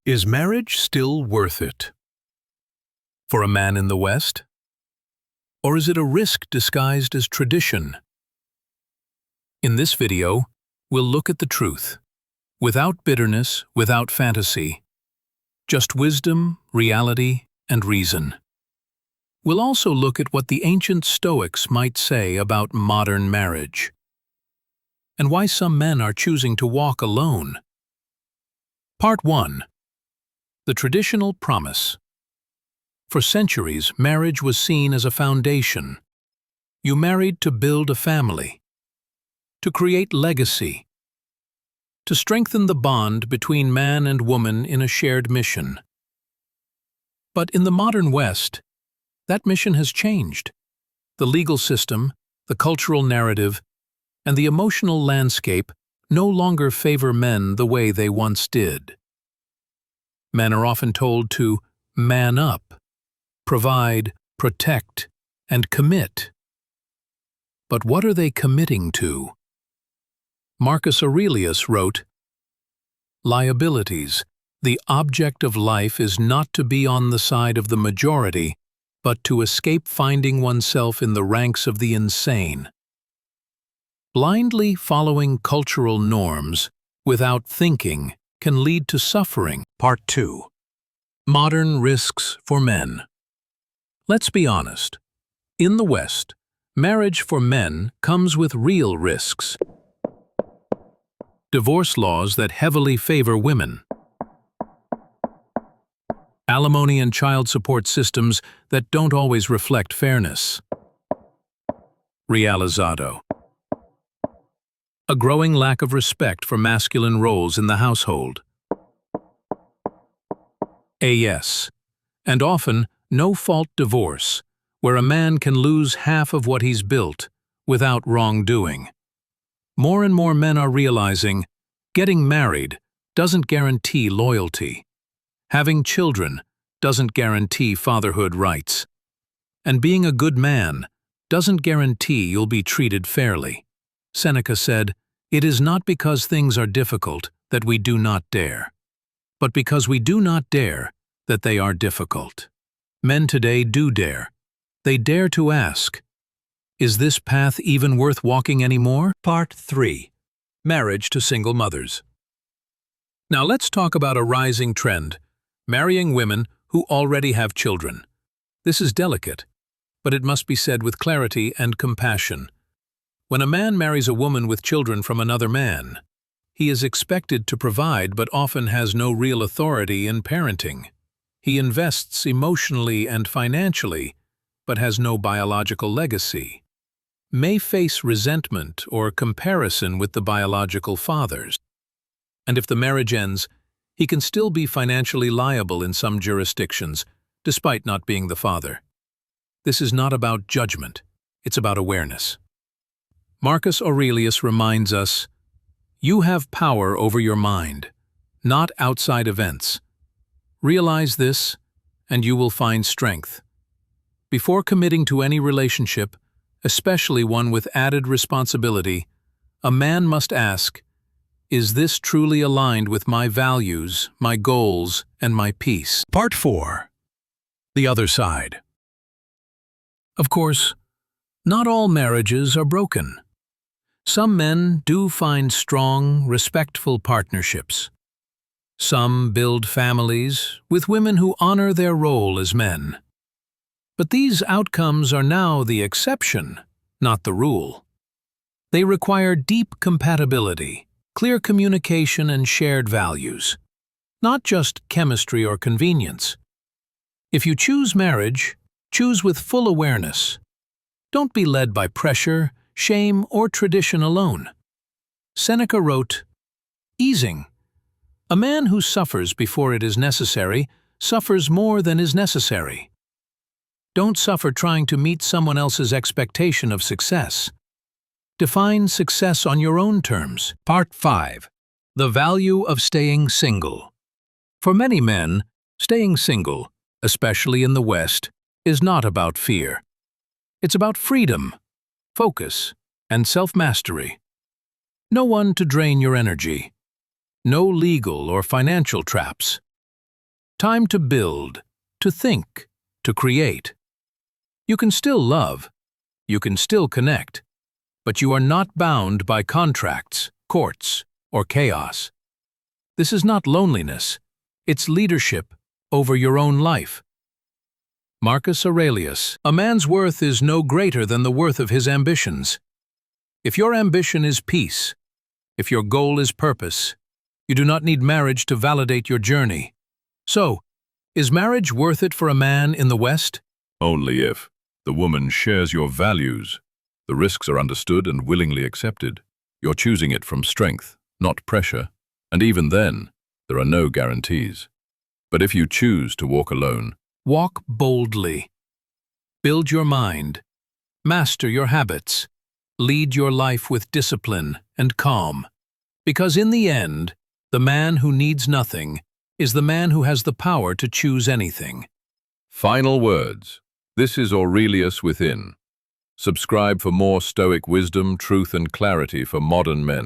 Is marriage still worth it? For a man in the West? Or is it a risk disguised as tradition? In this video, we'll look at the truth, without bitterness, without fantasy, just wisdom, reality, and reason. We'll also look at what the ancient Stoics might say about modern marriage, and why some men are choosing to walk alone. Part 1. The traditional promise. For centuries, marriage was seen as a foundation. You married to build a family, to create legacy, to strengthen the bond between man and woman in a shared mission. But in the modern West, that mission has changed. The legal system, the cultural narrative, and the emotional landscape no longer favor men the way they once did. Men are often told to man up, provide, protect, and commit. But what are they committing to? Marcus Aurelius wrote, "Liabilities, the object of life is not to be on the side of the majority, but to escape finding oneself in the ranks of the insane." Blindly following cultural norms without thinking can lead to suffering. Part 2. Modern risks for men. Let's be honest. In the West, marriage for men comes with real risks. Divorce laws that heavily favor women. Alimony and child support systems that don't always reflect fairness. Realizado. A growing lack of respect for masculine roles in the household. Yes, and often no-fault divorce, where a man can lose half of what he's built without wrongdoing. More and more men are realizing getting married doesn't guarantee loyalty. Having children doesn't guarantee fatherhood rights. And being a good man doesn't guarantee you'll be treated fairly. Seneca said, "It is not because things are difficult that we do not dare, but because we do not dare that they are difficult." Men today do dare. They dare to ask, is this path even worth walking anymore? Part 3. Marriage to single mothers. Now let's talk about a rising trend, marrying women who already have children. This is delicate, but it must be said with clarity and compassion. When a man marries a woman with children from another man, he is expected to provide but often has no real authority in parenting. He invests emotionally and financially, but has no biological legacy. May face resentment or comparison with the biological fathers. And if the marriage ends, he can still be financially liable in some jurisdictions, despite not being the father. This is not about judgment, it's about awareness. Marcus Aurelius reminds us, "You have power over your mind, not outside events. Realize this, and you will find strength." Before committing to any relationship, especially one with added responsibility, a man must ask, is this truly aligned with my values, my goals, and my peace? Part 4. The other side. Of course, not all marriages are broken. Some men do find strong, respectful partnerships. Some build families with women who honor their role as men. But these outcomes are now the exception, not the rule. They require deep compatibility, clear communication, and shared values, not just chemistry or convenience. If you choose marriage, choose with full awareness. Don't be led by pressure, shame, or tradition alone. Seneca wrote, "Easing. A man who suffers before it is necessary suffers more than is necessary." Don't suffer trying to meet someone else's expectation of success. Define success on your own terms. Part 5. The value of staying single. For many men, staying single, especially in the West, is not about fear. It's about freedom, focus, and self-mastery. No one to drain your energy. No legal or financial traps. Time to build, to think, to create. You can still love, you can still connect, but you are not bound by contracts, courts, or chaos. This is not loneliness, it's leadership over your own life. Marcus Aurelius, a man's worth is no greater than the worth of his ambitions. If your ambition is peace, if your goal is purpose, you do not need marriage to validate your journey. So, is marriage worth it for a man in the West? Only if the woman shares your values, the risks are understood and willingly accepted. You're choosing it from strength, not pressure, and even then, there are no guarantees. But if you choose to walk alone, walk boldly. Build your mind. Master your habits. Lead your life with discipline and calm. Because in the end, the man who needs nothing is the man who has the power to choose anything. Final words. This is Aurelius Within. Subscribe for more Stoic wisdom, truth, and clarity for modern men.